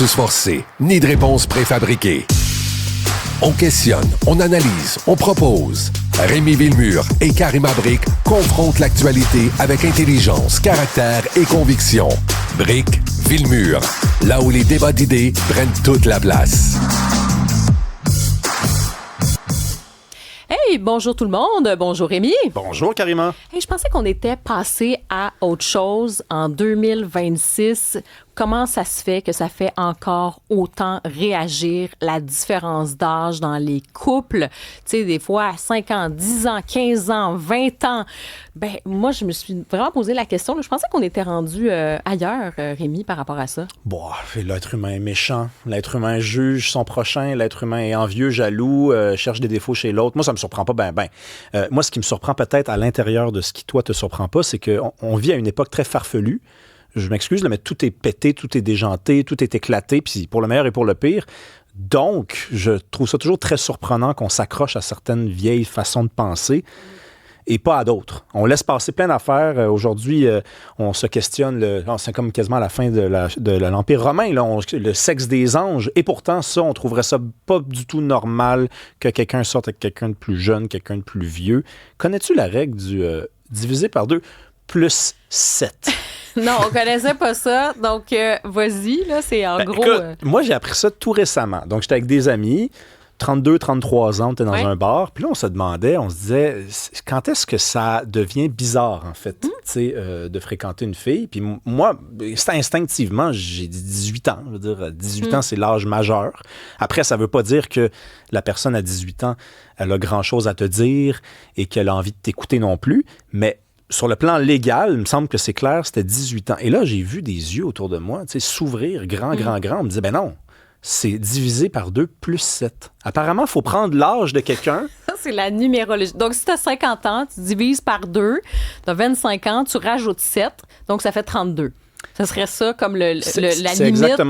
Forcé, ni de réponse préfabriquée. On questionne, on analyse, on propose. Rémi Villemure et Karima Brick confrontent l'actualité avec intelligence, caractère et conviction. Brick, Villemure, là où les débats d'idées prennent toute la place. Hey, bonjour tout le monde. Bonjour Rémi. Bonjour Karima. Hey, je pensais qu'on était passé à autre chose en 2026. Comment ça se fait que ça fait encore autant réagir la différence d'âge dans les couples? Tu sais, des fois, à 5 ans, 10 ans, 15 ans, 20 ans. Ben, moi, je me suis vraiment posé la question. Je pensais qu'on était rendu ailleurs, Rémi, par rapport à ça. Bon, l'être humain est méchant. L'être humain juge son prochain. L'être humain est envieux, jaloux, cherche des défauts chez l'autre. Moi, ça me surprend pas ben. Moi, ce qui me surprend peut-être à l'intérieur de ce qui, toi, te surprend pas, c'est qu'on vit à une époque très farfelue. Je m'excuse, mais tout est pété, tout est déjanté, tout est éclaté, puis pour le meilleur et pour le pire. Donc, je trouve ça toujours très surprenant qu'on s'accroche à certaines vieilles façons de penser et pas à d'autres. On laisse passer plein d'affaires. Aujourd'hui, on se questionne, c'est comme quasiment à la fin de l'Empire romain, là, le sexe des anges. Et pourtant, ça, on trouverait ça pas du tout normal que quelqu'un sorte avec quelqu'un de plus jeune, quelqu'un de plus vieux. Connais-tu la règle du divisé par 2 plus 7? Non, on connaissait pas ça. Donc, vas-y, là, c'est en gros... Écoute, moi, j'ai appris ça tout récemment. Donc, j'étais avec des amis, 32, 33 ans, on était dans un bar. Puis là, on se demandait, on se disait, quand est-ce que ça devient bizarre, en fait, tu sais, de fréquenter une fille? Puis moi, instinctivement, j'ai 18 ans. Je veux dire, 18 ans, c'est l'âge majeur. Après, ça veut pas dire que la personne à 18 ans, elle a grand-chose à te dire et qu'elle a envie de t'écouter non plus. Mais sur le plan légal, il me semble que c'est clair, c'était 18 ans. Et là, j'ai vu des yeux autour de moi, tu sais, s'ouvrir grand. On me disait, ben non, c'est divisé par 2 plus 7. Apparemment, il faut prendre l'âge de quelqu'un. Ça, c'est la numérologie. Donc, si tu as 50 ans, tu divises par 2, tu as 25 ans, tu rajoutes 7, donc ça fait 32. Ce serait ça comme la limite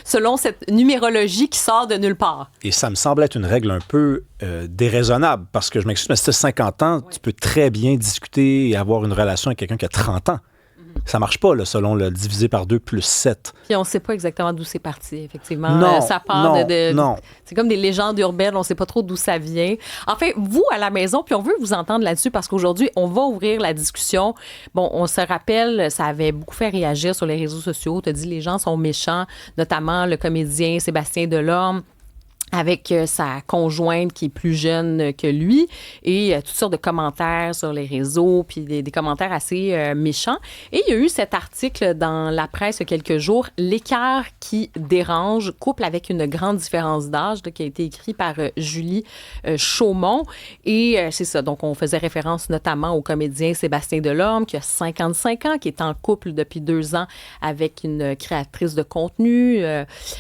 selon cette numérologie qui sort de nulle part. Et ça me semble être une règle un peu déraisonnable parce que je m'excuse, mais si tu as 50 ans, tu peux très bien discuter et avoir une relation avec quelqu'un qui a 30 ans. Ça marche pas, là, selon le divisé par 2 plus 7. Puis on ne sait pas exactement d'où c'est parti, effectivement. Non, ça part non. C'est comme des légendes urbaines, on ne sait pas trop d'où ça vient. En fait, vous, à la maison, puis on veut vous entendre là-dessus parce qu'aujourd'hui, on va ouvrir la discussion. Bon, on se rappelle, ça avait beaucoup fait réagir sur les réseaux sociaux. Tu as dit les gens sont méchants, notamment le comédien Sébastien Delorme, avec sa conjointe qui est plus jeune que lui, et toutes sortes de commentaires sur les réseaux, puis des commentaires assez méchants. Et il y a eu cet article dans la presse il y a quelques jours, « L'écart qui dérange, couple avec une grande différence d'âge », qui a été écrit par Julie Chaumont. Et c'est ça, donc on faisait référence notamment au comédien Sébastien Delorme, qui a 55 ans, qui est en couple depuis 2 ans avec une créatrice de contenu,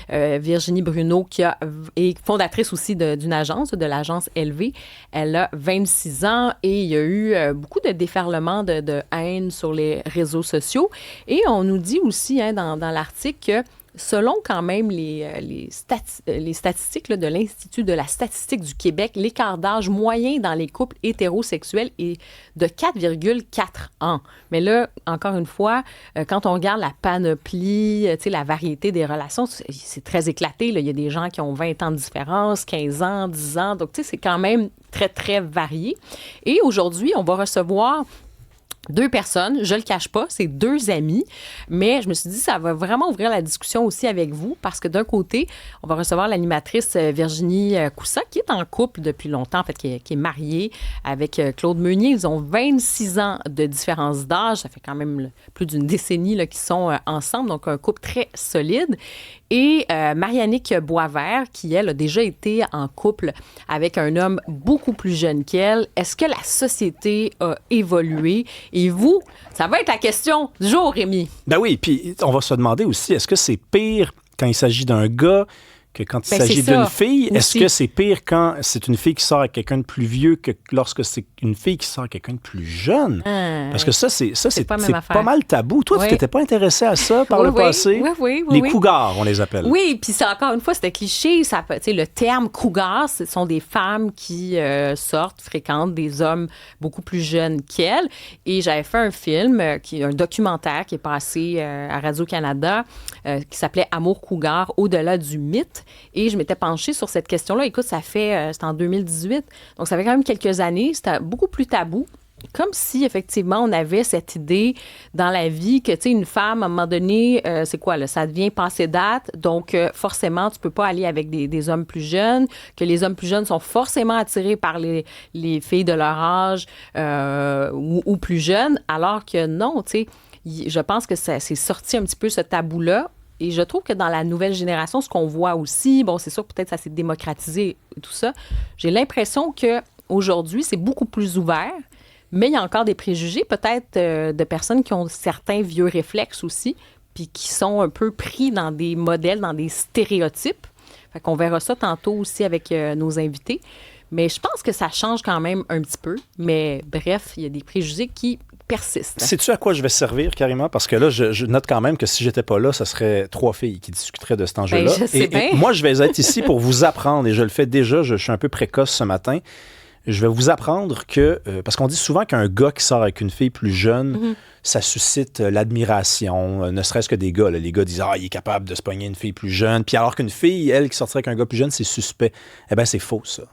Virginie Bruno, qui est fondatrice aussi d'une agence, de l'agence LV. Elle a 26 ans et il y a eu beaucoup de déferlements de haine sur les réseaux sociaux. Et on nous dit aussi dans l'article que selon quand même les statistiques là, de l'Institut de la statistique du Québec, l'écart d'âge moyen dans les couples hétérosexuels est de 4,4 ans. Mais là, encore une fois, quand on regarde la panoplie, la variété des relations, c'est très éclaté. Là. Il y a des gens qui ont 20 ans de différence, 15 ans, 10 ans. Donc, c'est quand même très, très varié. Et aujourd'hui, on va recevoir 2 personnes, je le cache pas, c'est 2 amis, mais je me suis dit ça va vraiment ouvrir la discussion aussi avec vous parce que d'un côté, on va recevoir l'animatrice Virginie Coussa qui est en couple depuis longtemps, en fait, qui est mariée avec Claude Meunier. Ils ont 26 ans de différence d'âge, ça fait quand même plus d'une décennie là, qu'ils sont ensemble, donc un couple très solide. Et Mariannick Boisvert, qui, elle, a déjà été en couple avec un homme beaucoup plus jeune qu'elle. Est-ce que la société a évolué? Et vous, ça va être la question du jour, Rémi. Ben oui, puis on va se demander aussi, est-ce que c'est pire quand il s'agit d'un gars que quand il s'agit d'une fille? Aussi. Est-ce que c'est pire quand c'est une fille qui sort avec quelqu'un de plus vieux que lorsque c'est une fille qui sort avec quelqu'un de plus jeune? Parce que ça, c'est pas mal tabou. Toi, tu t'étais pas intéressé à ça par le passé? Oui. Les cougars, on les appelle. Oui, puis c'est encore une fois, c'était cliché. Le terme cougar, ce sont des femmes qui fréquentent des hommes beaucoup plus jeunes qu'elles. Et j'avais fait un film, un documentaire qui est passé à Radio-Canada, qui s'appelait Amour cougar, au-delà du mythe. Et je m'étais penchée sur cette question-là. Écoute, c'était en 2018. Donc, ça fait quand même quelques années. C'était beaucoup plus tabou. Comme si, effectivement, on avait cette idée dans la vie que, tu sais, une femme, à un moment donné, c'est quoi, là? Ça devient passé date. Donc, forcément, tu peux pas aller avec des hommes plus jeunes, que les hommes plus jeunes sont forcément attirés par les filles de leur âge ou plus jeunes, alors que non, tu sais, je pense que c'est sorti un petit peu ce tabou-là. Et je trouve que dans la nouvelle génération, ce qu'on voit aussi, bon, c'est sûr, peut-être ça s'est démocratisé et tout ça, j'ai l'impression qu'aujourd'hui, c'est beaucoup plus ouvert, mais il y a encore des préjugés, peut-être de personnes qui ont certains vieux réflexes aussi, puis qui sont un peu pris dans des modèles, dans des stéréotypes. Fait qu'on verra ça tantôt aussi avec nos invités. Mais je pense que ça change quand même un petit peu. Mais bref, il y a des préjugés qui persiste. Sais-tu à quoi je vais servir, Karima? Parce que là, je note quand même que si j'étais pas là, ça serait 3 filles qui discuteraient de cet enjeu-là. Je sais bien. Et moi, je vais être ici pour vous apprendre, et je le fais déjà, je suis un peu précoce ce matin. Je vais vous apprendre que, parce qu'on dit souvent qu'un gars qui sort avec une fille plus jeune, ça suscite l'admiration, ne serait-ce que des gars. Là. Les gars disent « Ah, il est capable de se pogner une fille plus jeune. » Puis alors qu'une fille, elle, qui sortirait avec un gars plus jeune, c'est suspect. Eh bien, c'est faux, ça.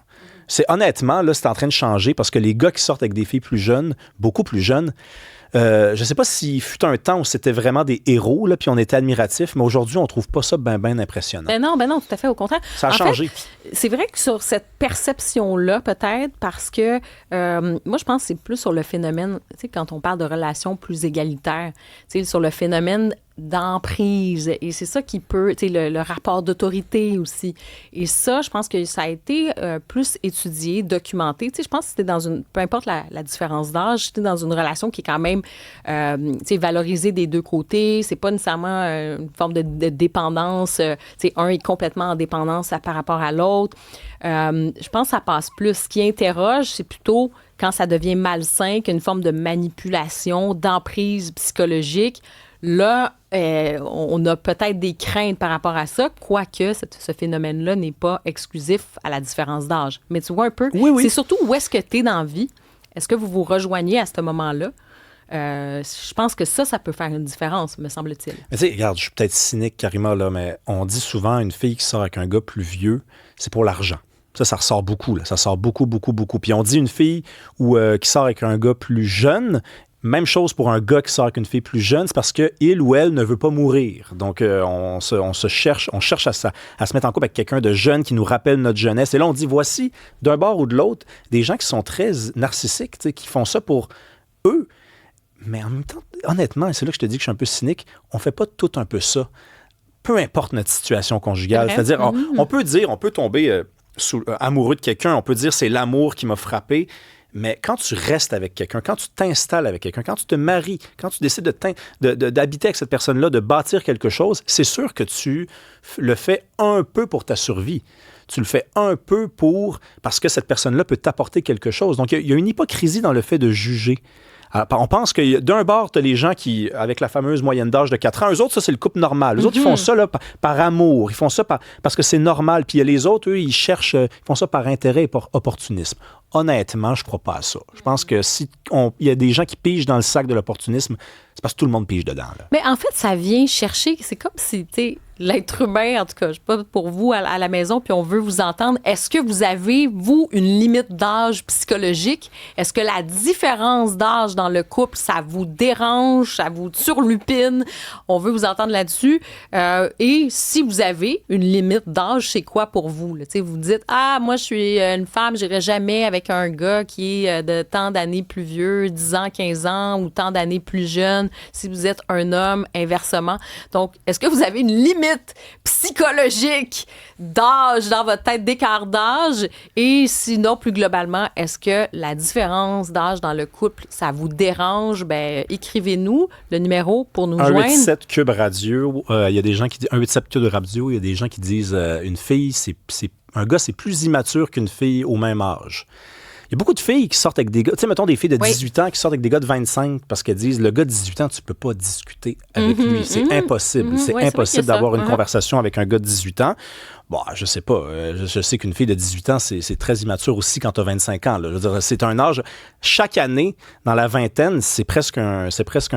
Honnêtement, là, c'est en train de changer parce que les gars qui sortent avec des filles plus jeunes, beaucoup plus jeunes, je ne sais pas s'il fut un temps où c'était vraiment des héros, là, puis on était admiratifs, mais aujourd'hui, on ne trouve pas ça ben impressionnant. Ben non, tout à fait, au contraire. Ça a changé. Fait, c'est vrai que sur cette perception-là, peut-être, parce que moi, je pense que c'est plus sur le phénomène, tu sais, quand on parle de relations plus égalitaires, tu sais, sur le phénomène d'emprise. Et c'est ça qui peut, tu sais, le rapport d'autorité aussi. Et ça, je pense que ça a été plus étudié, documenté. Tu sais, je pense que c'était dans peu importe la différence d'âge, c'était dans une relation qui est quand même, tu sais, valorisée des deux côtés. C'est pas nécessairement une forme de dépendance. Tu sais, un est complètement en dépendance par rapport à l'autre. Je pense que ça passe plus. Ce qui interroge, c'est plutôt quand ça devient malsain, qu'une forme de manipulation, d'emprise psychologique. Là, on a peut-être des craintes par rapport à ça, quoique ce phénomène-là n'est pas exclusif à la différence d'âge. Mais tu vois un peu, c'est surtout où est-ce que tu es dans la vie. Est-ce que vous vous rejoignez à ce moment-là? Je pense que ça peut faire une différence, me semble-t-il. Mais tu sais, regarde, je suis peut-être cynique, Karima, là, mais on dit souvent une fille qui sort avec un gars plus vieux, c'est pour l'argent. Ça ressort beaucoup, là. Ça sort beaucoup. Puis on dit une fille qui sort avec un gars plus jeune. Même chose pour un gars qui sort avec une fille plus jeune, c'est parce qu'il ou elle ne veut pas mourir. Donc, on cherche à se mettre en couple avec quelqu'un de jeune qui nous rappelle notre jeunesse. Et là, on dit, voici, d'un bord ou de l'autre, des gens qui sont très narcissiques, qui font ça pour eux. Mais en même temps, honnêtement, et c'est là que je te dis que je suis un peu cynique, on fait pas tout un peu ça. Peu importe notre situation conjugale. C'est-à-dire, on peut tomber amoureux de quelqu'un, on peut dire c'est l'amour qui m'a frappé. Mais quand tu restes avec quelqu'un, quand tu t'installes avec quelqu'un, quand tu te maries, quand tu décides d'habiter avec cette personne-là, de bâtir quelque chose, c'est sûr que tu le fais un peu pour ta survie. Tu le fais un peu parce que cette personne-là peut t'apporter quelque chose. Donc, il y a une hypocrisie dans le fait de juger. Alors, on pense que d'un bord, tu as les gens qui, avec la fameuse moyenne d'âge de 4 ans, eux autres, ça, c'est le couple normal. Eux autres, ils font ça là, par amour. Ils font ça parce que c'est normal. Puis les autres, eux, ils font ça par intérêt et par opportunisme. Honnêtement, je ne crois pas à ça. Je pense que si il y a des gens qui pigent dans le sac de l'opportunisme, c'est parce que tout le monde pige dedans. Là. Mais en fait, ça vient chercher, c'est comme si, tu sais, l'être humain, en tout cas, je sais pas pour vous à la maison, puis on veut vous entendre, est-ce que vous avez, vous, une limite d'âge psychologique? Est-ce que la différence d'âge dans le couple, ça vous dérange, ça vous turlupine? On veut vous entendre là-dessus. Et si vous avez une limite d'âge, c'est quoi pour vous? Là? Vous dites, moi, je suis une femme, j'irai jamais avec un gars qui est de tant d'années plus vieux, 10 ans, 15 ans, ou tant d'années plus jeune, si vous êtes un homme, inversement. Donc, est-ce que vous avez une limite limite psychologique d'âge dans votre tête, d'écart d'âge? Et sinon, plus globalement, est-ce que la différence d'âge dans le couple, ça vous dérange? Ben, écrivez-nous le numéro pour nous joindre. 187 Cube Radio. Il y a des gens qui disent 187 Cube Radio. Il y a des gens qui disent une fille, un gars, c'est plus immature qu'une fille au même âge. Il y a beaucoup de filles qui sortent avec des gars, tu sais, mettons des filles de 18 ans qui sortent avec des gars de 25 parce qu'elles disent, le gars de 18 ans, tu peux pas discuter avec lui. C'est impossible. C'est impossible d'avoir une conversation avec un gars de 18 ans. Bon, je sais pas. Je sais qu'une fille de 18 ans, c'est très immature aussi quand tu as 25 ans. Là. Je veux dire, c'est un âge... Chaque année, dans la vingtaine, c'est presque un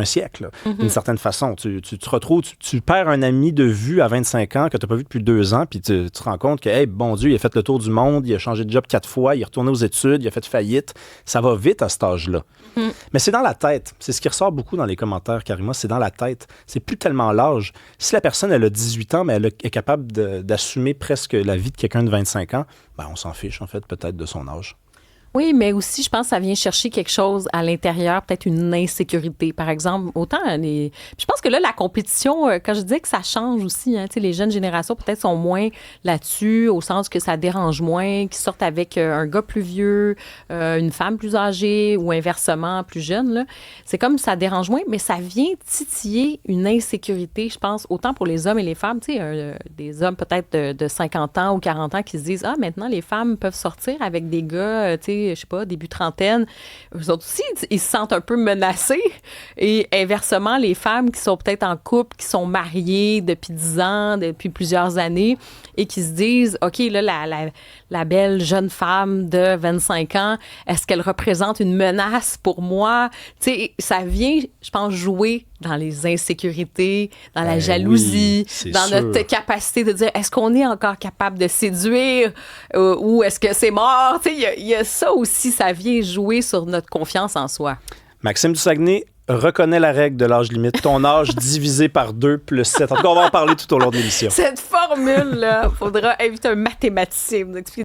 siècle, d'une certaine façon. Tu te retrouves... Tu perds un ami de vue à 25 ans que tu n'as pas vu depuis 2 ans, puis tu te rends compte que, hey, bon Dieu, il a fait le tour du monde, il a changé de job 4 fois, il est retourné aux études, il a fait faillite. Ça va vite à cet âge-là. Mais c'est dans la tête. C'est ce qui ressort beaucoup dans les commentaires, Karima, c'est dans la tête. C'est plus tellement l'âge. Si la personne, elle a 18 ans, mais elle est capable d'assumer presque la vie de quelqu'un de 25 ans, ben on s'en fiche, en fait, peut-être de son âge. Oui, mais aussi, je pense que ça vient chercher quelque chose à l'intérieur, peut-être une insécurité, par exemple. Je pense que là, la compétition, quand je disais que ça change aussi, hein, les jeunes générations peut-être sont moins là-dessus, au sens que ça dérange moins, qu'ils sortent avec un gars plus vieux, une femme plus âgée ou inversement plus jeune. Là. C'est comme ça dérange moins, mais ça vient titiller une insécurité, je pense, autant pour les hommes et les femmes. Des hommes peut-être de 50 ans ou 40 ans qui se disent « Ah, maintenant, les femmes peuvent sortir avec des gars, je sais pas, début trentaine, eux autres aussi, ils se sentent un peu menacés. Et inversement, les femmes qui sont peut-être en couple, qui sont mariées depuis 10 ans, depuis plusieurs années, et qui se disent, OK, là, la belle jeune femme de 25 ans, est-ce qu'elle représente une menace pour moi? Tu sais, ça vient, je pense, jouer dans les insécurités, dans la jalousie, dans notre capacité de dire, est-ce qu'on est encore capable de séduire ou est-ce que c'est mort? Tu sais, il y a ça aussi, ça vient jouer sur notre confiance en soi. Maxime du Saguenay reconnaît la règle de l'âge limite. Ton âge divisé par 2 plus 7. En tout cas, on va en parler tout au long de l'émission. Cette formule-là, il faudra inviter un mathématicien pour nous expliquer